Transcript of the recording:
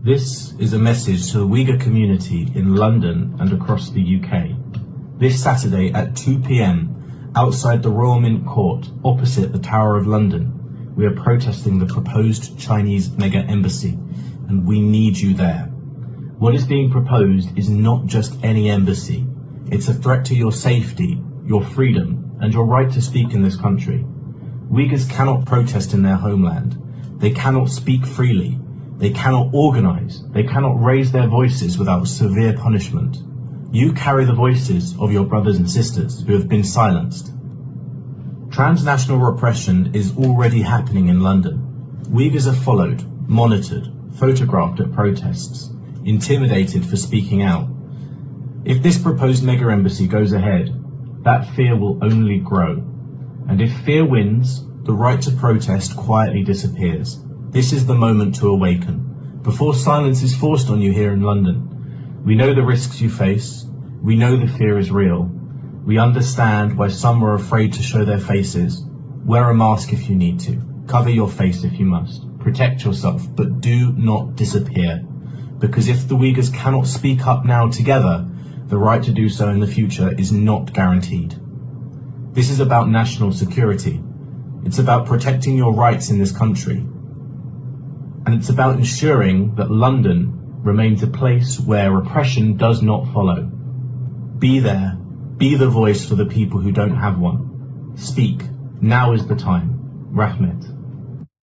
This is a message to the Uyghur community in London and across the UK. This Saturday at 2 p.m, outside the Royal Mint Court, opposite the Tower of London, we are protesting the proposed Chinese mega embassy, and we need you there. What is being proposed is not just any embassy. It's a threat to your safety, your freedom, and your right to speak in this country. Uyghurs cannot protest in their homeland. They cannot speak freely. They cannot organise. They cannot raise their voices without severe punishment. You carry the voices of your brothers and sisters who have been silenced. Transnational repression is already happening in London. Uyghurs are followed, monitored, photographed at protests, intimidated for speaking out. If this proposed mega embassy goes ahead, that fear will only grow. And if fear wins, the right to protest quietly disappears. This is the moment to awaken, before silence is forced on you here in London. We know the risks you face. We know the fear is real. We understand why some are afraid to show their faces. Wear a mask if you need to. Cover your face if you must. Protect yourself, but do not disappear. Because if the Uyghurs cannot speak up now together, the right to do so in the future is not guaranteed. This is about national security. It's about protecting your rights in this country. And it's about ensuring that London remains a place where repression does not follow. Be there. Be the voice for the people who don't have one. Speak. Now is the time. Rahmet.